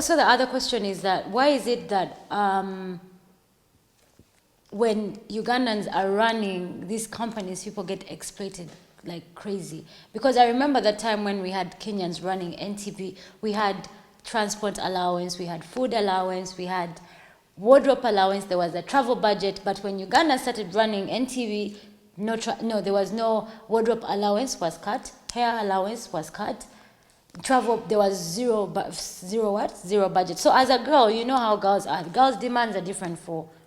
Also, the other question is that why is it that when Ugandans are running these companies, people get exploited like crazy? Because I remember the time when we had Kenyans running NTV, we had transport allowance, we had food allowance, we had wardrobe allowance, there was a travel budget. But when Uganda started running NTV, no, there was no wardrobe allowance was cut, hair allowance was cut, travel, there was zero budget. So as a girl, you know how girls are. Girls' demands are different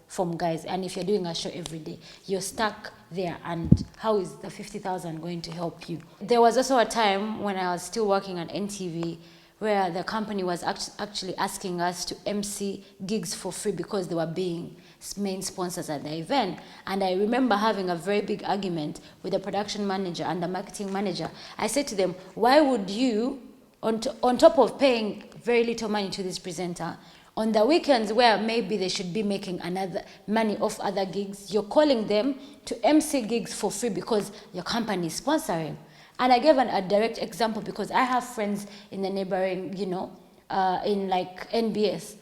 from guys. And if you're doing a show every day, you're stuck there. And how is the 50,000 going to help you? There was also a time when I was still working at NTV where the company was actually asking us to MC gigs for free because they were being main sponsors at the event. And I remember having a very big argument with the production manager and the marketing manager. I said to them, why would you, on top of paying very little money to this presenter, on the weekends where maybe they should be making another money off other gigs, you're calling them to MC gigs for free because your company is sponsoring? And I gave a direct example because I have friends in the neighboring, in like NBS.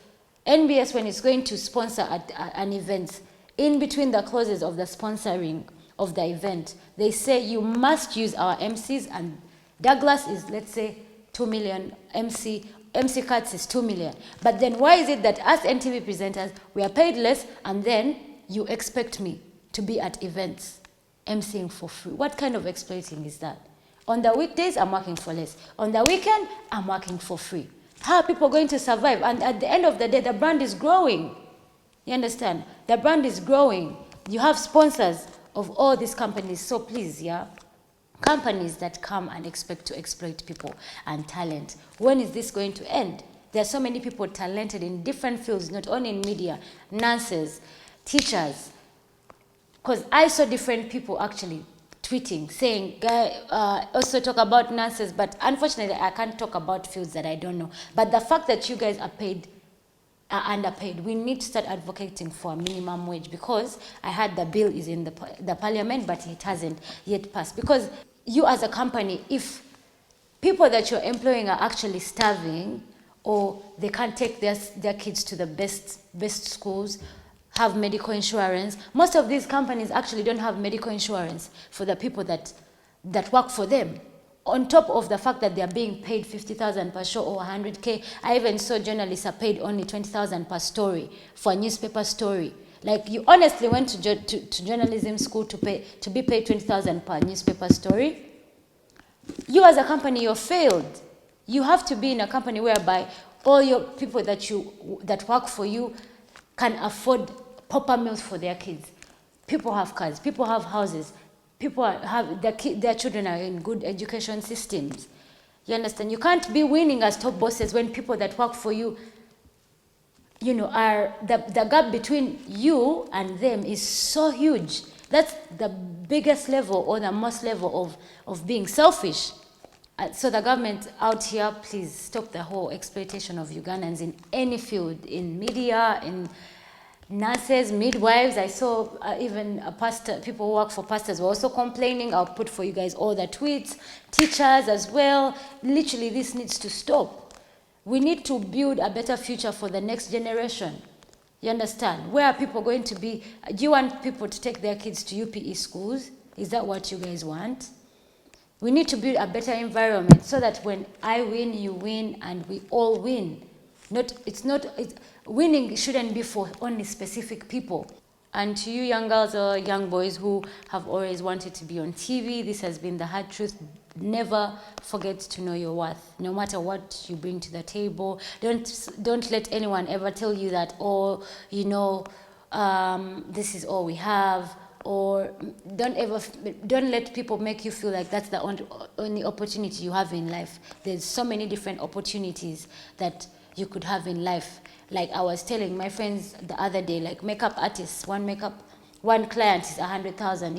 NBS, when it's going to sponsor an event, in between the clauses of the sponsoring of the event, they say you must use our MCs, and Douglas is, let's say, 2 million, MC cuts is 2 million. But then why is it that us NTV presenters, we are paid less, and then you expect me to be at events MCing for free? What kind of exploiting is that? On the weekdays, I'm working for less. On the weekend, I'm working for free. How are people going to survive? And at the end of the day, the brand is growing. You understand? The brand is growing. You have sponsors of all these companies. So please, companies that come and expect to exploit people and talent. When is this going to end? There are so many people talented in different fields, not only in media, nurses, teachers. Because I saw different people actually tweeting, saying, also talk about nurses, but unfortunately I can't talk about fields that I don't know. But the fact that you guys are underpaid, we need to start advocating for a minimum wage, because I heard the bill is in the parliament, but it hasn't yet passed. Because you as a company, if people that you're employing are actually starving, or they can't take their kids to the best schools, have medical insurance. Most of these companies actually don't have medical insurance for the people that work for them. On top of the fact that they are being paid 50,000 per show or 100K, I even saw journalists are paid only 20,000 per story for a newspaper story. Like, you honestly went to journalism school to be paid 20,000 per newspaper story? You as a company, you're failed. You have to be in a company whereby all your people that work for you can afford proper meals for their kids. People have cars, people have houses, people have their children are in good education systems. You understand? You can't be winning as top bosses when people that work for you, are the gap between you and them is so huge. That's the biggest level, or the most level of being selfish. So the government out here, please stop the whole exploitation of Ugandans in any field, in media, in nurses, midwives. I saw even a pastor, people who work for pastors were also complaining. I'll put for you guys all the tweets. Teachers as well. Literally, this needs to stop. We need to build a better future for the next generation. You understand? Where are people going to be? Do you want people to take their kids to UPE schools? Is that what you guys want? We need to build a better environment so that when I win, you win, and we all win. Winning shouldn't be for only specific people. And to you young girls or young boys who have always wanted to be on TV, this has been the hard truth. Never forget to know your worth, no matter what you bring to the table. Don't let anyone ever tell you that, this is all we have, or don't let people make you feel like that's the only opportunity you have in life. There's so many different opportunities that you could have in life. Like I was telling my friends the other day, like makeup artists, one client is 100,000.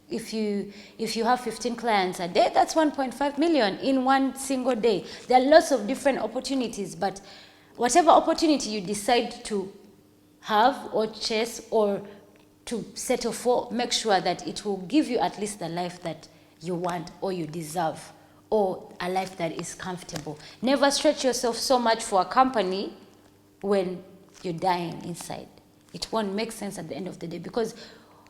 If you have 15 clients a day, that's 1.5 million in one single day. There are lots of different opportunities, but whatever opportunity you decide to have or chase or to settle for, make sure that it will give you at least the life that you want or you deserve, or a life that is comfortable. Never stretch yourself so much for a company when you're dying inside. It won't make sense at the end of the day, because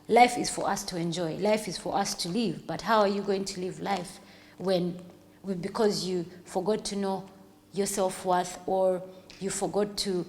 life is for us to enjoy. Life is for us to live. But how are you going to live life because you forgot to know your self-worth, or you forgot to,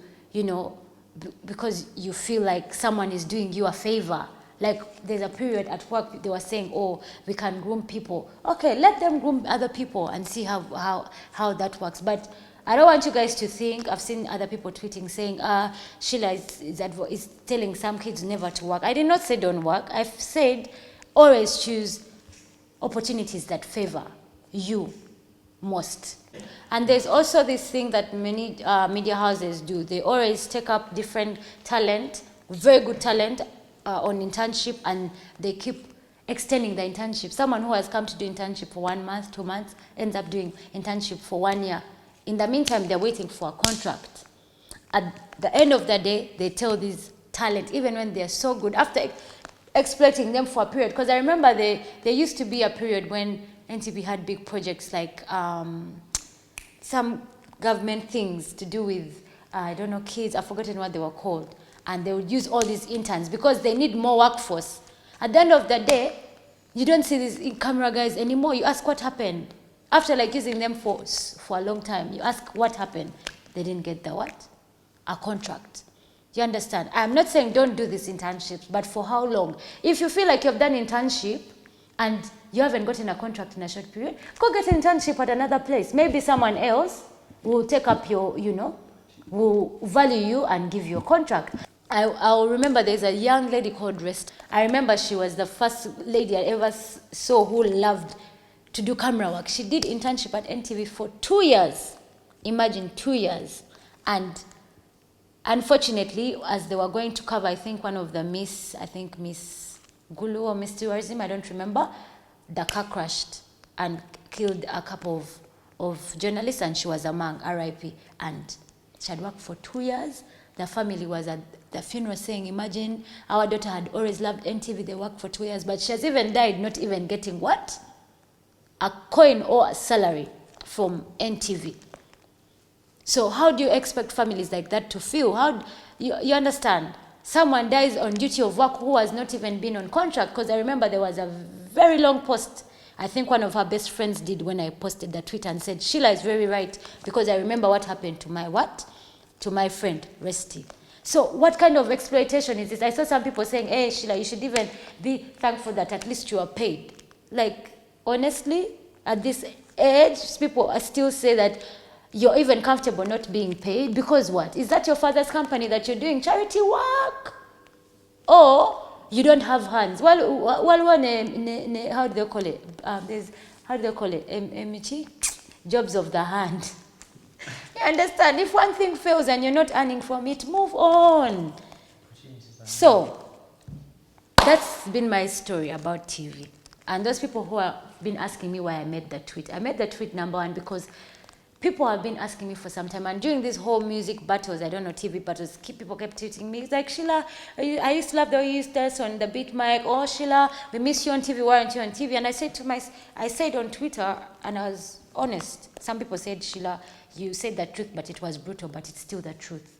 because you feel like someone is doing you a favor? Like, there's a period at work, they were saying, oh, we can groom people. Okay, let them groom other people and see how that works. But I don't want you guys to think, I've seen other people tweeting saying, Sheilah is telling some kids never to work. I did not say don't work. I've said always choose opportunities that favor you most. And there's also this thing that many media houses do. They always take up different talent, very good talent, on internship, and they keep extending the internship. Someone who has come to do internship for 1 month, 2 months, ends up doing internship for 1 year. In the meantime, they're waiting for a contract. At the end of the day, they tell these talent, even when they're so good, after exploiting them for a period, because I remember there used to be a period when NTV had big projects like some government things to do with, I don't know, kids, I've forgotten what they were called. And they would use all these interns because they need more workforce. At the end of the day, you don't see these camera guys anymore. You ask what happened. After like using them for a long time, you ask what happened. They didn't get the what? A contract. You understand? I'm not saying don't do these internships, but for how long? If you feel like you've done internship and you haven't gotten a contract in a short period, go get an internship at another place. Maybe someone else will take up your, will value you and give you a contract. I'll remember there's a young lady called Rest. I remember she was the first lady I ever saw who loved to do camera work. She did internship at NTV for 2 years. Imagine 2 years. And unfortunately, as they were going to cover, I think one of the Miss Gulu or Miss Tourism, I don't remember, the car crashed and killed a couple of journalists, and she was among, RIP. And she had worked for 2 years. The family was at the funeral saying, imagine, our daughter had always loved NTV, they worked for 2 years, but she has even died not even getting what? A coin or a salary from NTV. So how do you expect families like that to feel? You understand? Someone dies on duty of work who has not even been on contract, because I remember there was a very long post I think one of her best friends did when I posted the tweet and said, Sheilah is very right, because I remember what happened to my what? To my friend, Resty. So what kind of exploitation is this? I saw some people saying, hey, Sheilah, you should even be thankful that at least you are paid. Like, honestly, at this age, people still say that you're even comfortable not being paid because what? Is that your father's company that you're doing charity work? Or you don't have hands? Well, how do they call it? How do they call it? Jobs of the hand. You understand? If one thing fails and you're not earning from it, move on. So, that's been my story about TV. And those people who have been asking me why I made the tweet. I made the tweet, number one, because people have been asking me for some time. And during these whole music battles, I don't know, TV battles, people kept tweeting me. It's like, Sheilah, I used to love the way you used to on the beat mic. Oh, Sheilah, we miss you on TV. Why aren't you on TV? And I said on Twitter, and I was honest. Some people said, Sheilah, you said the truth, but it was brutal, but it's still the truth.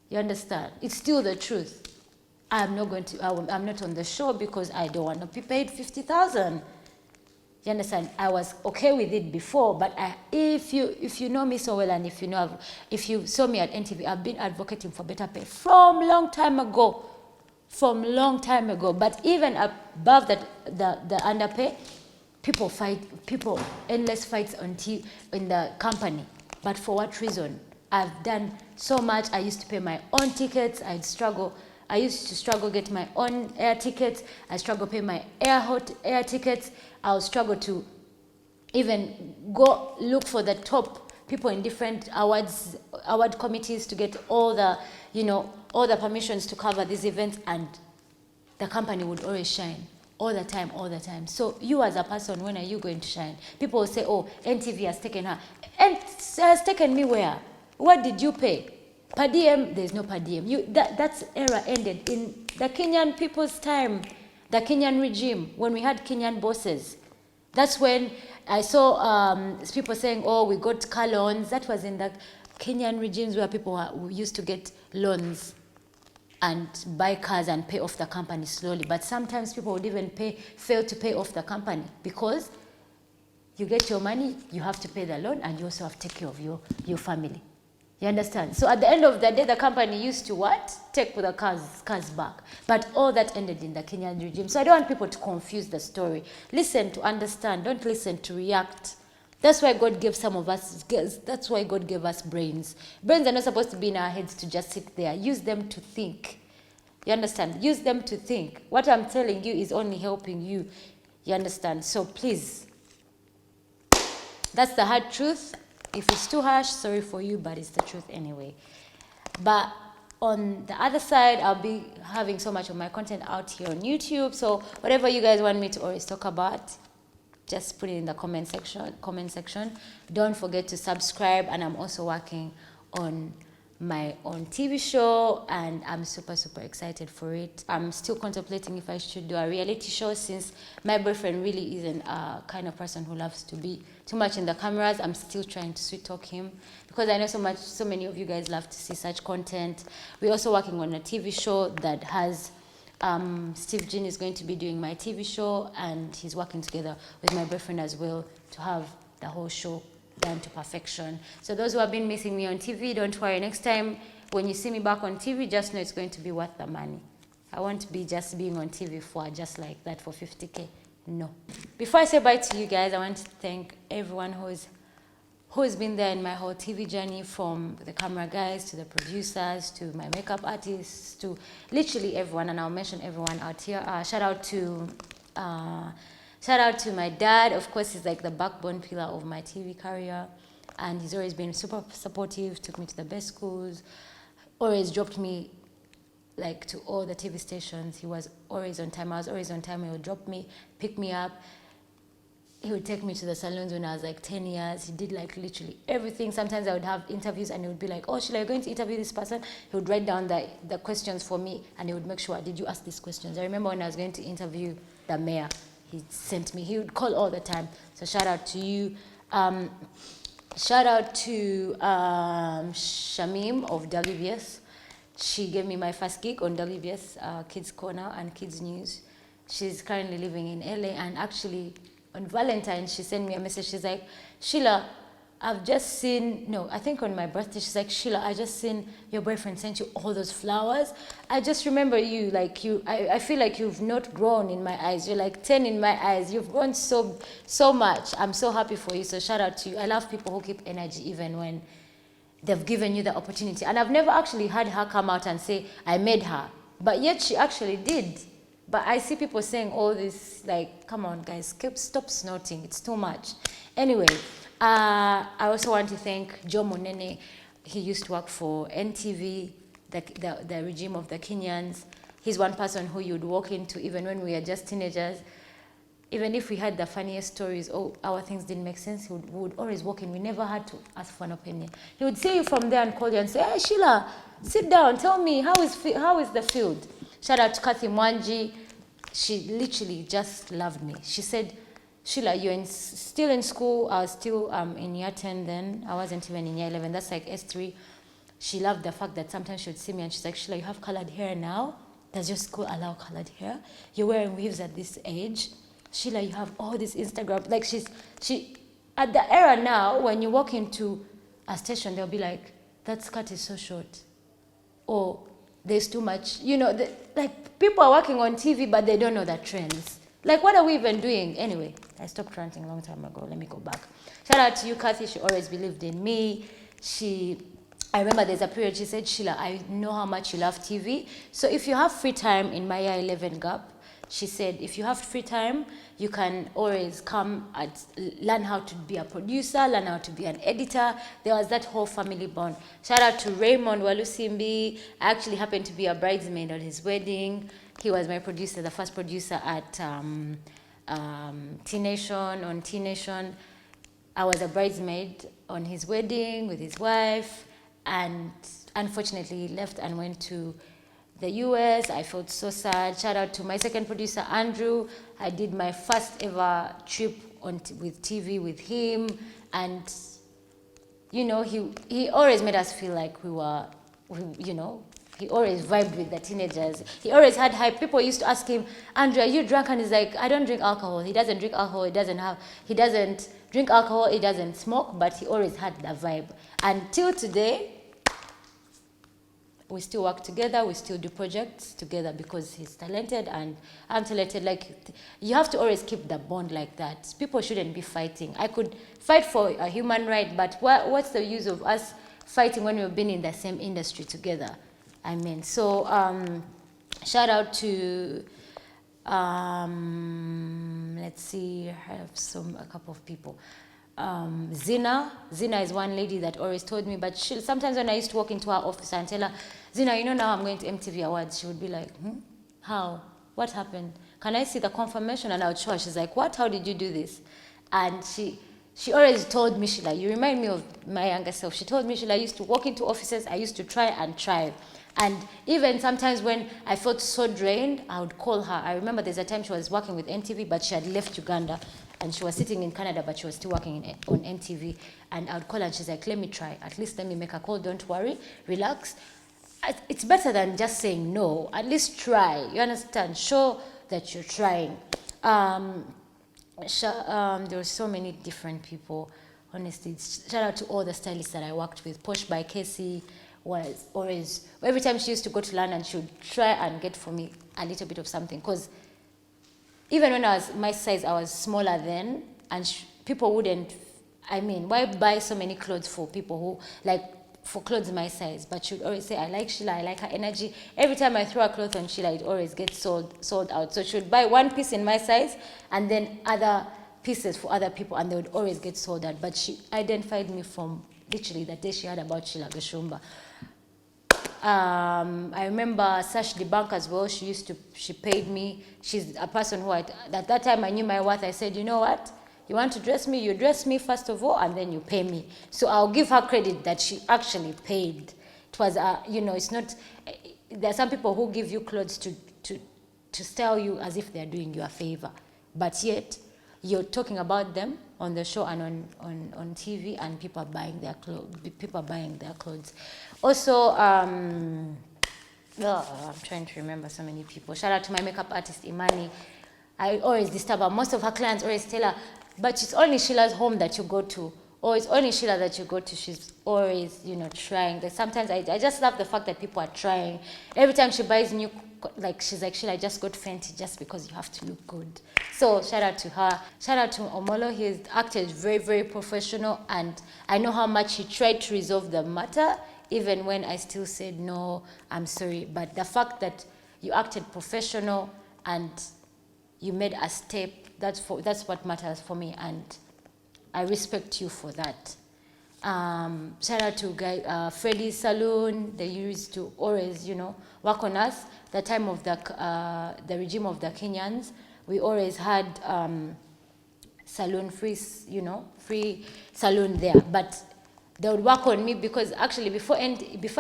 You understand? It's still the truth. I'm not on the show because I don't want to be paid 50,000. You understand? I was okay with it before, but if you know me so well, and if you saw me at NTV, I've been advocating for better pay from long time ago. But even above that, the underpay, people endless fights in the company. But for what reason? I've done so much. I used to pay my own tickets. I used to struggle get my own air tickets. I struggle pay my air tickets. I'll struggle to even go look for the top people in different award committees to get all the permissions to cover these events, and the company would always shine all the time. So you as a person, when are you going to shine? People will say, oh, NTV has taken her. And has taken me where? What did you pay? Per diem, there's no per diem. That era ended in the Kenyan people's time, the Kenyan regime, when we had Kenyan bosses. That's when I saw people saying, oh, we got car loans. That was in the Kenyan regimes where people used to get loans and buy cars and pay off the company slowly. But sometimes people would even fail to pay off the company because you get your money, you have to pay the loan, and you also have to take care of your family. You understand? So at the end of the day, the company used to what? Take the cars back. But all that ended in the Kenyan regime. So I don't want people to confuse the story. Listen to understand. Don't listen to react. That's why God gave some of us, that's why God gave us brains. Brains are not supposed to be in our heads to just sit there. Use them to think. You understand? Use them to think. What I'm telling you is only helping you. You understand? So please, that's the hard truth. If it's too harsh, sorry for you, but it's the truth anyway. But on the other side, I'll be having so much of my content out here on YouTube. So whatever you guys want me to always talk about, just put it in the comment section. Don't forget to subscribe. And I'm also working on my own TV show, and I'm super excited for it. I'm still contemplating if I should do a reality show, since my boyfriend really isn't a kind of person who loves to be too much in the cameras. I'm still trying to sweet talk him, because I know so many of you guys love to see such content. We're also working on a TV show that has Steve Jean is going to be doing my TV show, and he's working together with my boyfriend as well to have the whole show done to perfection. So those who have been missing me on TV, don't worry. Next time when you see me back on TV, just know it's going to be worth the money. I won't be just being on TV for just like that for 50K. No. Before I say bye to you guys, I want to thank everyone who's been there in my whole TV journey, from the camera guys to the producers to my makeup artists to literally everyone, and I'll mention everyone out here. Shout out to my dad. Of course, he's like the backbone pillar of my TV career, and he's always been super supportive, took me to the best schools, always dropped me like to all the TV stations. He was always on time. I was always on time. He would drop me, pick me up. He would take me to the salons when I was like 10 years. He did like literally everything. Sometimes I would have interviews and he would be like, oh, Sheilah, you're going to interview this person? He would write down the questions for me, and he would make sure, did you ask these questions? I remember when I was going to interview the mayor, he would call all the time. So shout out to you. Shout out to Shamim of WBS. She gave me my first gig on WBS, Kids Corner and Kids News. She's currently living in LA, and actually on Valentine's, she sent me a message. She's like, Sheilah, I've just seen, I think on my birthday, she's like, Sheilah, I just seen your boyfriend sent you all those flowers. I just remember you, like I feel like you've not grown in my eyes. You're like 10 in my eyes. You've grown so much. I'm so happy for you. So shout out to you. I love people who keep energy even when they've given you the opportunity. And I've never actually had her come out and say, I made her. But yet she actually did. But I see people saying all this, like, come on, guys, stop snorting. It's too much. Anyway, I also want to thank Joe Monene. He used to work for NTV, the regime of the Kenyans. He's one person who you'd walk into even when we were just teenagers. Even if we had the funniest stories, our things didn't make sense, we would always walk in. We never had to ask for an opinion. He would see you from there and call you and say, hey, Sheilah, sit down, tell me, how is the field? Shout out to Kathy Mwanji. She literally just loved me. She said, Sheilah, you're still in school. I was still in year 10 then. I wasn't even in year 11. That's like S3. She loved the fact that sometimes she would see me and she's like, Sheilah, you have colored hair now? Does your school allow colored hair? You're wearing weaves at this age. Sheilah, you have all this Instagram. Like she at the era now, when you walk into a station, they'll be like, that skirt is so short. Or there's too much, like people are working on TV, but they don't know the trends. Like, what are we even doing? Anyway, I stopped ranting a long time ago. Let me go back. Shout out to you, Kathy. She always believed in me. I remember there's a period she said, Sheilah, I know how much you love TV. So if you have free time in my year 11 gap, she said, if you have free time, you can always come and learn how to be a producer, learn how to be an editor. There was that whole family bond. Shout out to Raymond Walusimbi. I actually happened to be a bridesmaid at his wedding. He was my producer, the first producer at T-Nation. I was a bridesmaid on his wedding with his wife, and unfortunately he left and went to the US. I felt so sad. Shout out to my second producer, Andrew. I did my first ever trip with TV with him, and you know, he always made us feel like you know, he always vibed with the teenagers. He always had hype. People used to ask him, Andrew, are you drunk? And he's like, I don't drink alcohol. He doesn't drink alcohol. He doesn't drink alcohol. He doesn't smoke, but he always had the vibe. Until today, we still work together. We still do projects together because he's talented and I'm talented. Like, you have to always keep the bond like that. People shouldn't be fighting. I could fight for a human right, but what's the use of us fighting when we've been in the same industry together? I mean, so shout out to, let's see, I have a couple of people. Zina is one lady that always told me, but sometimes when I used to walk into her office and tell her, Zina, you know now I'm going to MTV Awards, she would be like, how? What happened? Can I see the confirmation? And I would show her. She's like, what? How did you do this? And she always told me, Sheilah, you remind me of my younger self. She told me, Sheilah, I used to walk into offices, I used to try. And even sometimes when I felt so drained, I would call her. I remember there's a time she was working with NTV, but she had left Uganda. And she was sitting in Canada, but she was still working on NTV. And I would call her, and she's like, let me try. At least let me make a call. Don't worry. Relax. It's better than just saying no. At least try. You understand? Show that you're trying. There were so many different people. Honestly, shout out to all the stylists that I worked with. Posh by Casey was always, every time she used to go to London, she would try and get for me a little bit of something. Because even when I was my size, I was smaller then, and people wouldn't, I mean, why buy so many clothes for people who, like, for clothes my size? But she'd always say, I like Sheilah, I like her energy. Every time I throw a cloth on Sheilah, it always gets sold out. So she would buy one piece in my size, and then other pieces for other people, and they would always get sold out. But she identified me from literally the day she heard about Sheilah Gashumba. I remember Sash the bank as well. She paid me. She's a person who at that time I knew my worth. I said, you know what? You want to dress me? You dress me first of all, and then you pay me. So I'll give her credit that she actually paid. It was, you know, it's not. There are some people who give you clothes to style you as if they're doing you a favor, but yet you're talking about them on the show and on TV, and people are buying their clothes. Also, I'm trying to remember so many people. Shout out to my makeup artist, Imani. I always disturb her. Most of her clients always tell her, but it's only Sheilah's home that you go to, or it's only Sheilah that you go to. She's always, you know, trying. Like sometimes I just love the fact that people are trying. Every time she buys new, like she's like, Sheilah, I just got Fenty just because you have to look good. So shout out to her. Shout out to Omolo. He's acted very, very professional, and I know how much he tried to resolve the matter, even when I still said, no, I'm sorry. But the fact that you acted professional and you made a step, that's what matters for me, and I respect you for that. Shout out to Freddie's Saloon. They used to always, you know, work on us. The time of the regime of the Kenyans, we always had saloon free saloon there. But they would work on me because actually before I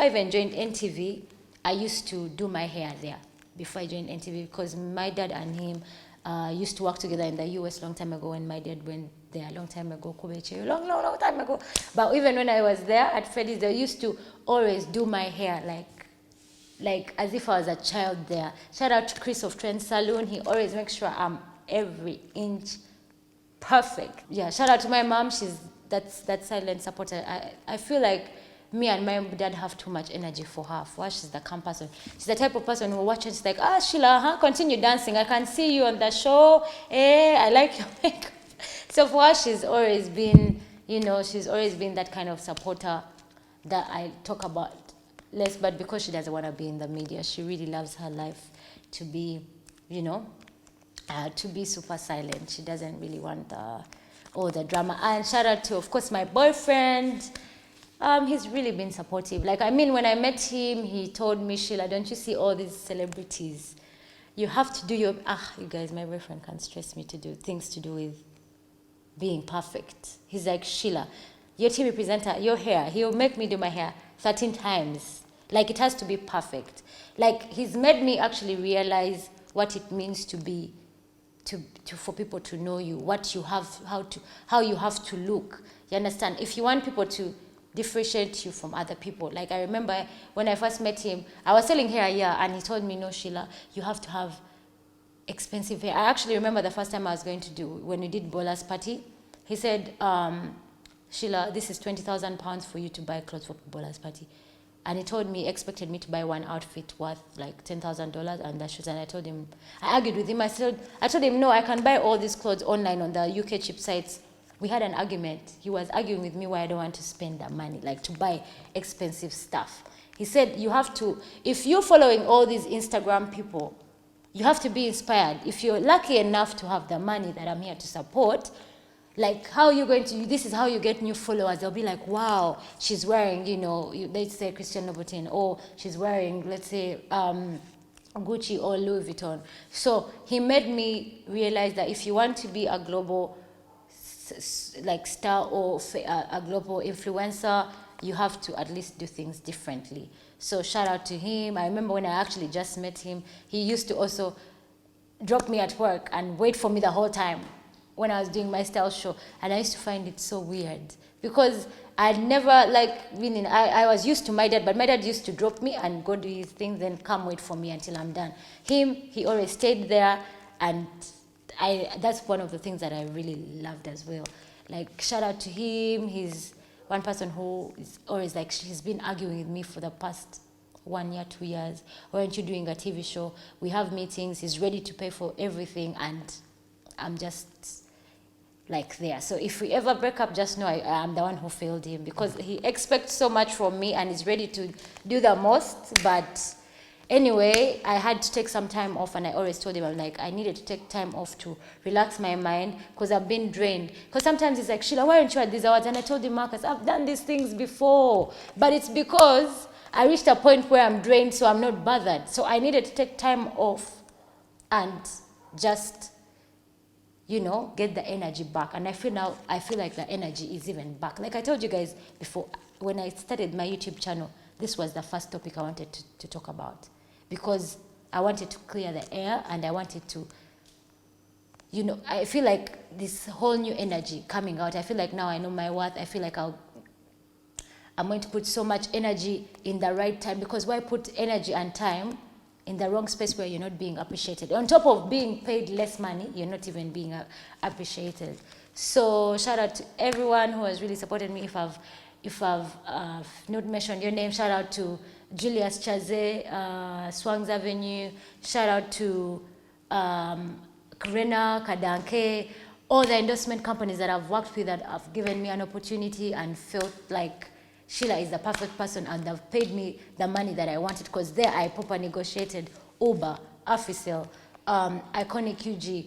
even joined NTV, I used to do my hair there before I joined NTV, because my dad and him used to work together in the US long time ago, when my dad went there a long time ago, long time ago. But even when I was there at Freddie's, they used to always do my hair like as if I was a child there. Shout out to Chris of Trend Saloon. He always makes sure I'm every inch perfect. Yeah, shout out to my mom. She's that silent supporter. I feel like me and my dad have too much energy for her. For her, she's the calm person. She's the type of person who watches like, Sheilah, continue dancing. I can see you on the show. I like your makeup. So for her, she's always been, you know, that kind of supporter that I talk about less, but because she doesn't want to be in the media, she really loves her life to be, you know, to be super silent. She doesn't really want all the drama. And shout out to, of course, my boyfriend. He's really been supportive. Like, I mean, when I met him, he told me, Sheilah, don't you see all these celebrities? You have to do you guys, my boyfriend can't stress me to do things to do with being perfect. He's like, Sheilah, your TV presenter, your hair, he'll make me do my hair 13 times. Like, it has to be perfect. Like, he's made me actually realize what it means to for people to know you, what you have, how you have to look. You understand? If you want people to differentiate you from other people. Like I remember when I first met him, I was selling hair, and he told me, no, Sheilah, you have to have expensive hair. I actually remember the first time I was going to do, when we did Bola's party, he said, Sheilah, this is 20,000 pounds for you to buy clothes for Bola's party. And he told me, expected me to buy one outfit worth like $10,000 and the shoes. And I told him, I argued with him. I told him, no, I can buy all these clothes online on the UK cheap sites. We had an argument. He was arguing with me why I don't want to spend that money, like to buy expensive stuff. He said, you have to, if you're following all these Instagram people, you have to be inspired. If you're lucky enough to have the money that I'm here to support, like how you're going to, this is how you get new followers. They'll be like, wow, she's wearing, let's say Christian Louboutin, or she's wearing, let's say, Gucci or Louis Vuitton. So he made me realize that if you want to be a global like star or a global influencer, you have to at least do things differently. So shout out to him. I remember when I actually just met him, he used to also drop me at work and wait for me the whole time when I was doing my style show. And I used to find it so weird because I'd never I was used to my dad, but my dad used to drop me and go do his things, then come wait for me until I'm done. He always stayed there, and that's one of the things that I really loved as well. Like, shout out to him. He's one person who is always like, he's been arguing with me for the past 1 year, 2 years. Why aren't you doing a TV show? We have meetings. He's ready to pay for everything, and I'm just like there. So if we ever break up, just know I'm the one who failed him, because he expects so much from me and is ready to do the most. But anyway, I had to take some time off, and I always told him, I needed to take time off to relax my mind, because I've been drained. Because sometimes he's like, Sheilah, why aren't you at these awards? And I told him, Marcus, I've done these things before, but it's because I reached a point where I'm drained, so I'm not bothered. So I needed to take time off and just, get the energy back. And I feel like the energy is even back. Like I told you guys before, when I started my YouTube channel, this was the first topic I wanted to talk about, because I wanted to clear the air, and I wanted to, I feel like this whole new energy coming out. I feel like now I know my worth. I feel like I'm going to put so much energy in the right time, because why put energy and time in the wrong space where you're not being appreciated? On top of being paid less money, you're not even being appreciated. So shout out to everyone who has really supported me. If I've not mentioned your name, shout out to Julius Chaze, Swangs Avenue. Shout out to Karena, Kadanke, all the endorsement companies that I've worked with that have given me an opportunity and felt like Sheilah is the perfect person, and they've paid me the money that I wanted, because there I proper negotiated Uber, Africell, Iconic UG,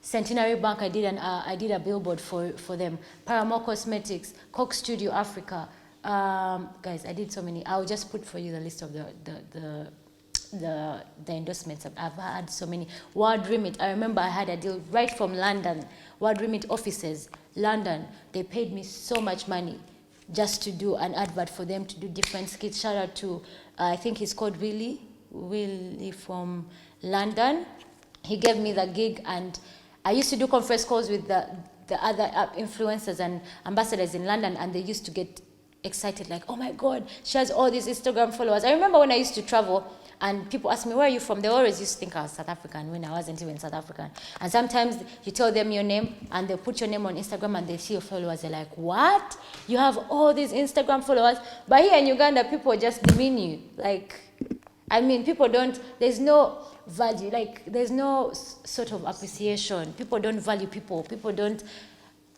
Centenary Bank. I did a billboard for them. Paramore Cosmetics, Coke Studio Africa. Guys, I did so many. I'll just put for you the list of the endorsements. I've had so many. World Remit. I remember I had a deal right from London. World Remit offices, London. They paid me so much money just to do an advert for them, to do different skits. Shout out to I think he's called Willie from London. He gave me the gig, and I used to do conference calls with the other influencers and ambassadors in London, and they used to get excited, like, oh my God, she has all these Instagram followers. I remember when I used to travel and people ask me, where are you from? They always used to think I was South African when I wasn't even South African. And sometimes you tell them your name and they put your name on Instagram and they see your followers. They're like, what? You have all these Instagram followers? But here in Uganda, people just demean you. Like, I mean, people don't, there's no value, like, there's no sort of appreciation. People don't value people. People don't,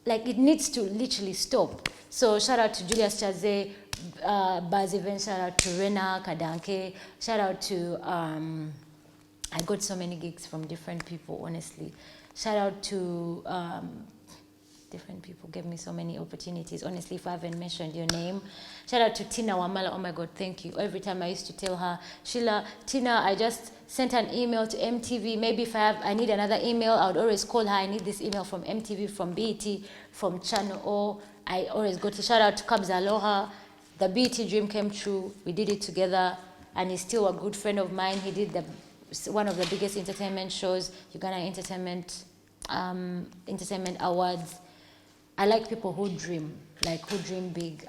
like, it needs to literally stop. So shout out to Julius Chaze, Buzz Event, shout out to Rena, Kadanke, shout out to, I got so many gigs from different people, honestly. Shout out to different people, gave me so many opportunities, honestly, if I haven't mentioned your name. Shout out to Tina Wamala, oh my God, thank you. Every time I used to tell her, Sheilah, Tina, I just sent an email to MTV. Maybe if I need another email, I would always call her. I need this email from MTV, from BET, from Channel O. I always go to shout out to Kabza Aloha. The BET dream came true. We did it together, and he's still a good friend of mine. He did the one of the biggest entertainment shows, Uganda Entertainment Awards. I like people who dream, like who dream big.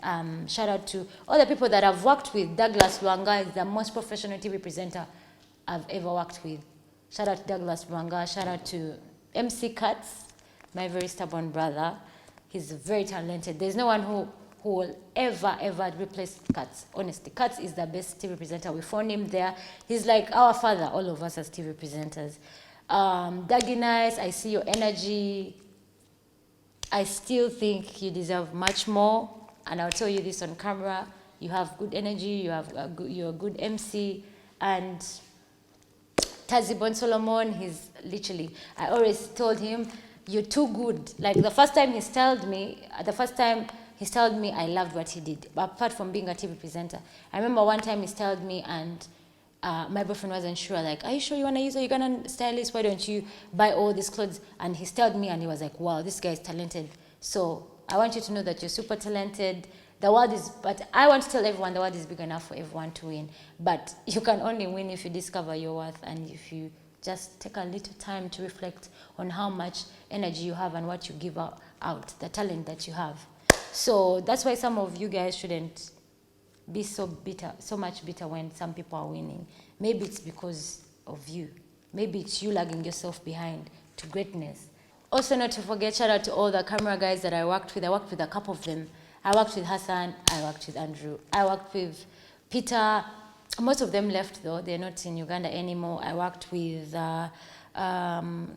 Shout out to all the people that I've worked with. Douglas Luanga is the most professional TV presenter I've ever worked with. Shout out to Douglas Luanga. Shout out to MC Katz, my very stubborn brother. He's very talented. There's no one who will ever replace Katz. Honestly, Katz is the best TV presenter. We found him there. He's like our father, all of us as TV presenters. Dougie Nice, I see your energy. I still think you deserve much more, and I'll tell you this on camera. You have good energy, you're a good MC, and Tazibon Solomon, he's literally, I always told him, you're too good. Like the first time he styled me, I loved what he did, apart from being a TV presenter. I remember one time he styled me and my boyfriend wasn't sure, like, are you sure you want to use a Ugandan stylist? Why don't you buy all these clothes? And he styled me and he was like, wow, this guy is talented. So I want you to know that you're super talented. But I want to tell everyone the world is big enough for everyone to win. But you can only win if you discover your worth and if you just take a little time to reflect on how much energy you have and what you give out, the talent that you have. So that's why some of you guys shouldn't be so much bitter when some people are winning. Maybe it's because of you. Maybe it's you lagging yourself behind to greatness. Also, not to forget, shout out to all the camera guys that I worked with. I worked with a couple of them. I worked with Hassan, I worked with Andrew, I worked with Peter. Most of them left though, they're not in Uganda anymore. I worked with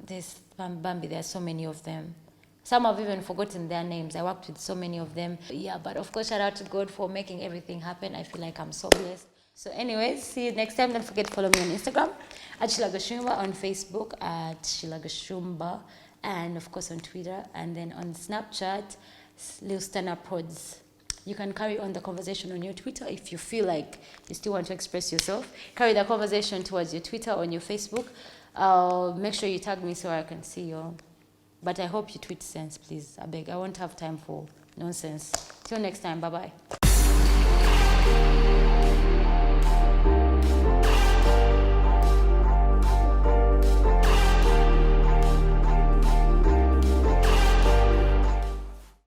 this Bambi, there are so many of them. Some have even forgotten their names. I worked with so many of them. Yeah, but of course, shout out to God for making everything happen. I feel like I'm so blessed. So anyways, see you next time. Don't forget to follow me on Instagram at Sheilah Gashumba, on Facebook at Sheilah Gashumba, and of course on Twitter, and then on Snapchat, Lil Stand-Up Pods. You can carry on the conversation on your Twitter if you feel like you still want to express yourself. Carry the conversation towards your Twitter, on your Facebook. Make sure you tag me so I can see your... But I hope you tweet sense, please. I beg. I won't have time for nonsense. Till next time. Bye-bye.